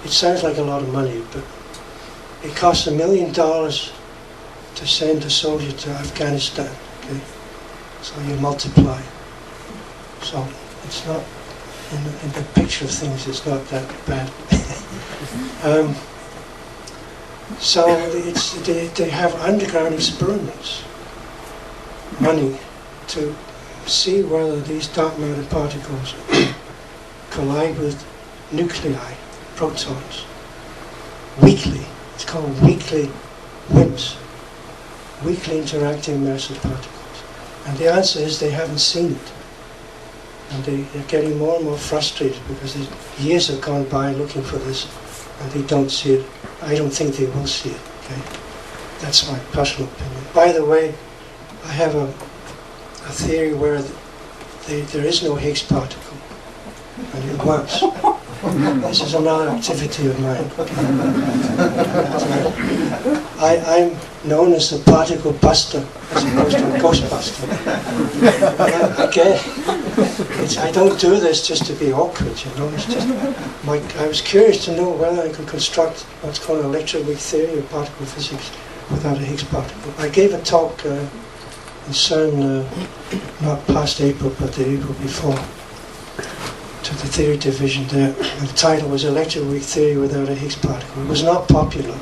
it sounds like a lot of money, but it costs $1 million to send a soldier to Afghanistan. Okay, so you multiply. So it's not in the picture of things. It's not that bad. So they have underground experiments running to see whether these dark matter particles collide with nuclei, protons, weakly. It's called weakly WIMPs, weakly interacting massive particles. And the answer is they haven't seen it. And they're getting more and more frustrated because years have gone by looking for this and they don't see it. I don't think they will see it. Okay, that's my personal opinion. By the way, I have a theory where there is no Higgs particle, and it works. This is another activity of mine. I'm known as the particle buster as opposed to a ghost buster. Again, I don't do this just to be awkward, you know. It's just I was curious to know whether I could construct what's called an electroweak theory of particle physics without a Higgs particle. I gave a talk in CERN, not past April, but the April before, to the theory division there. The title was Electroweak Theory Without a Higgs Particle. It was not popular,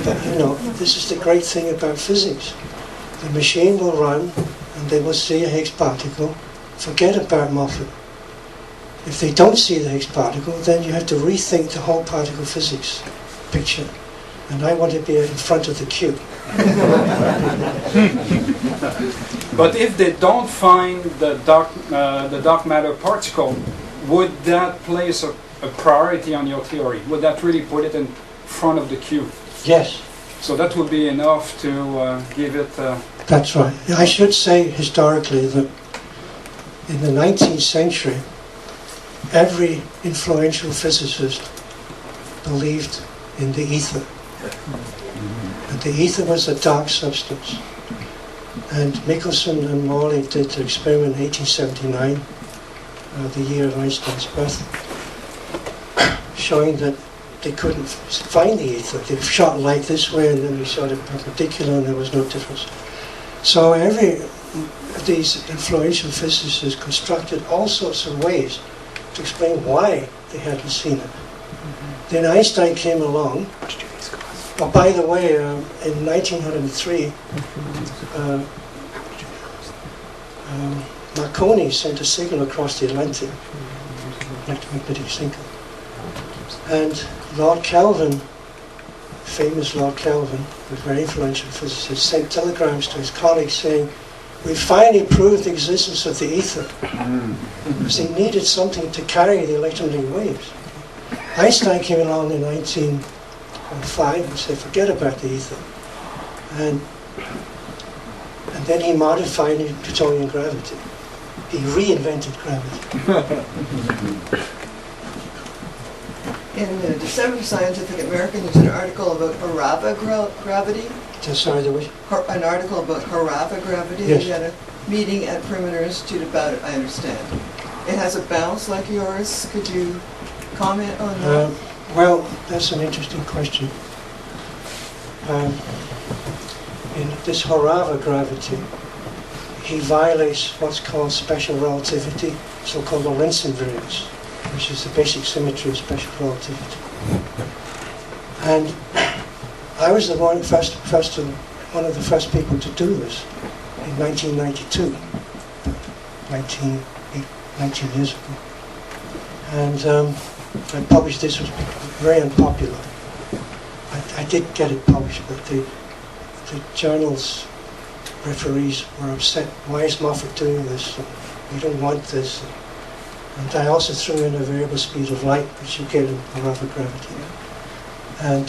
but you know, this is the great thing about physics. The machine will run and they will see a Higgs particle. Forget about Moffat. If they don't see the Higgs particle, then you have to rethink the whole particle physics picture. And I want to be in front of the queue. But if they don't find the dark matter particle, would that place a priority on your theory? Would that really put it in front of the queue? Yes. So that would be enough to give it... That's right. I should say historically that in the 19th century, every influential physicist believed in the ether. And the ether was a dark substance. And Michelson and Morley did the experiment in 1879, the year of Einstein's birth, showing that they couldn't find the ether. They shot light this way and then we shot it perpendicular and there was no difference. So every of these influential physicists constructed all sorts of ways to explain why they hadn't seen it. Then Einstein came along. Oh, by the way, in 1903, Marconi sent a signal across the Atlantic, electromagnetic signal. And Lord Kelvin, famous Lord Kelvin, a very influential physicist, sent telegrams to his colleagues saying, "We finally proved the existence of the ether," because he needed something to carry the electromagnetic waves. Einstein came along in 1905 and said, "Forget about the ether," and then he modified Newtonian gravity. He reinvented gravity. In the December Scientific American, there's an article about Harava gravity. Sorry, there was An article about Harava gravity. Yes. You had a meeting at Perimeter Institute about it, I understand. It has a bounce like yours. Could you comment on that? Well, that's an interesting question. In this Harava gravity, he violates what's called special relativity, so-called Lorentz invariance, which is the basic symmetry of special relativity. And I was one of the first people to do this in 1992, 19 years ago. And I published this. It was very unpopular. I did get it published, but the journal's referees were upset. Why is Moffat doing this? We don't want this. And I also threw in a variable speed of light, which you get in Harava gravity. And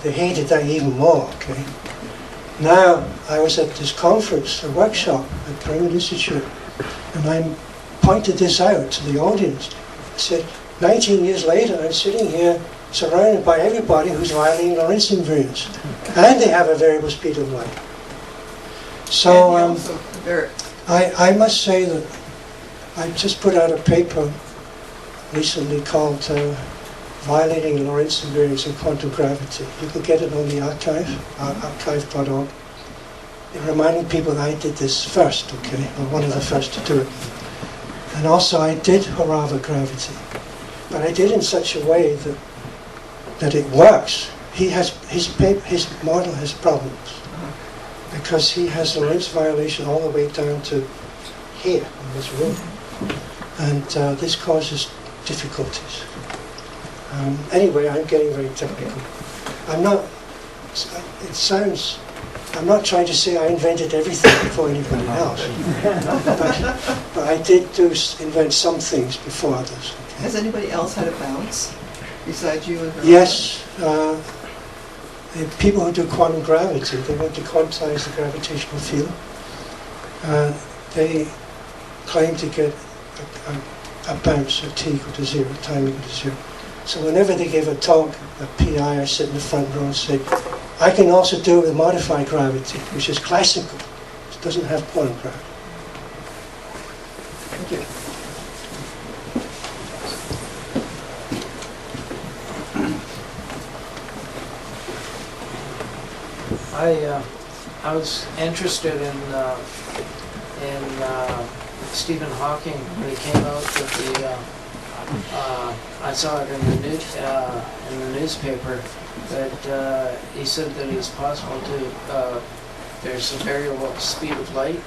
they hated that even more, okay? Now, I was at this conference, a workshop at Perimeter Institute, and I pointed this out to the audience. I said, 19 years later, I'm sitting here surrounded by everybody who's violating Lorentz invariance. And they have a variable speed of light. So, I must say that I just put out a paper recently called Violating Lorentz invariance in quantum gravity. You can get it on the archive, archive.org. Reminding people that I did this first, okay, or one of the first to do it. And also I did Horava gravity, but I did in such a way that it works. He has his model has problems because he has Lorentz violation all the way down to here in this room, and this causes difficulties. Anyway, I'm getting very technical. I'm not. It sounds. I'm not trying to say I invented everything before anybody else, but I did invent some things before others. Okay? Has anybody else had a bounce besides you and her? Yes, the people who do quantum gravity, they want to quantize the gravitational field. They claim to get a bounce at t equal to 0, time equal to 0. So whenever they give a talk, a PI, I sit in the front row and say, I can also do it with modified gravity, which is classical. It doesn't have quantum gravity. Thank you. I was interested in Stephen Hawking when he came out with the. I saw it in the newspaper that he said that it's possible to. There's a variable speed of light.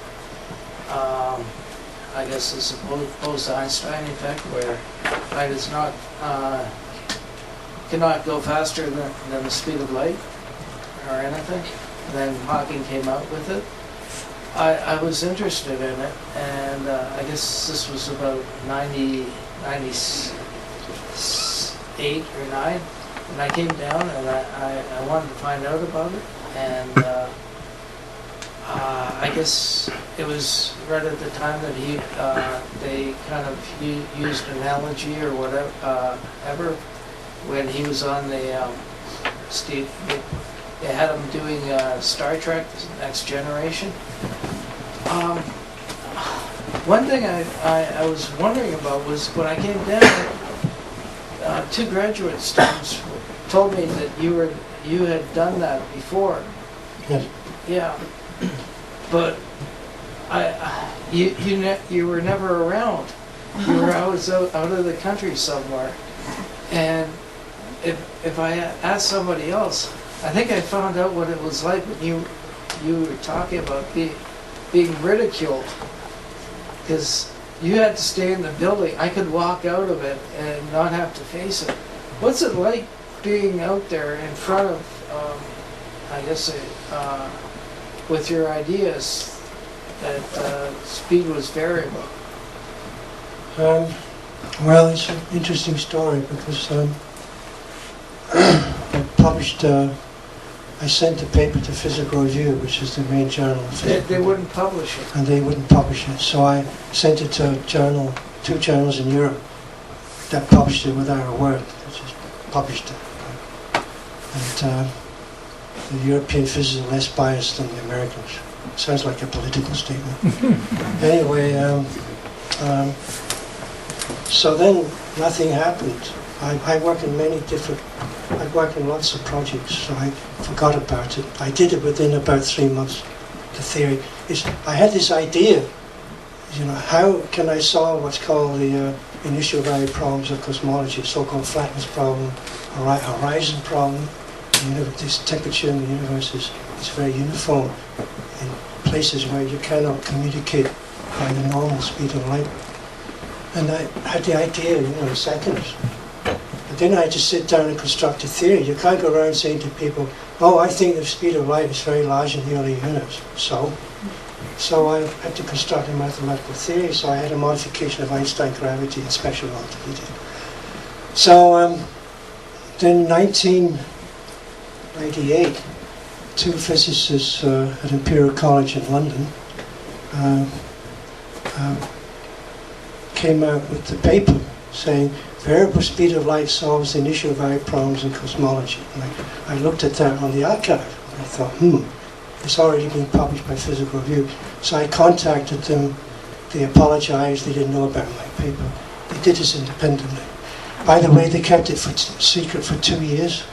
I guess it's a post-Einstein effect where light is not cannot go faster than the speed of light or anything. And then Hawking came out with it. I was interested in it, and I guess this was about 98 or 9, and I came down and I wanted to find out about it, and I guess it was right at the time that they kind of used analogy or whatever when he was on the Steve. They had him doing Star Trek: Next Generation. One thing I was wondering about was when I came down, 2 graduate students told me that you had done that before. Yes. Yeah, but you were never around. You were out of the country somewhere, and if I asked somebody else, I think I found out what it was like when you were talking about being ridiculed, because you had to stay in the building. I could walk out of it and not have to face it. What's it like being out there in front of, I guess, with your ideas that speed was variable? Well, it's an interesting story because I published. I sent the paper to Physical Review, which is the main journal of physics. They wouldn't publish it. And they wouldn't publish it. So I sent it to 2 journals in Europe that published it without a word. They just published it. And the European physicists are less biased than the Americans. Sounds like a political statement. Anyway, so then nothing happened. I work in lots of projects, so I forgot about it. I did it within about 3 months. The theory is, I had this idea, how can I solve what's called the initial value problems of cosmology, so-called flatness problem, horizon problem. This temperature in the universe is very uniform in places where you cannot communicate by the normal speed of light. And I had the idea, in seconds. But then I had to sit down and construct a theory. You can't go around saying to people, oh, I think the speed of light is very large in the early universe. So I had to construct a mathematical theory, so I had a modification of Einstein gravity and special relativity. So then in 1998, 2 physicists at Imperial College in London came out with the paper saying, variable speed of light solves the initial value problems in cosmology. And I looked at that on the archive, and I thought, it's already been published by Physical Review. So I contacted them. They apologized. They didn't know about my paper. They did this independently. By the way, they kept it secret for 2 years.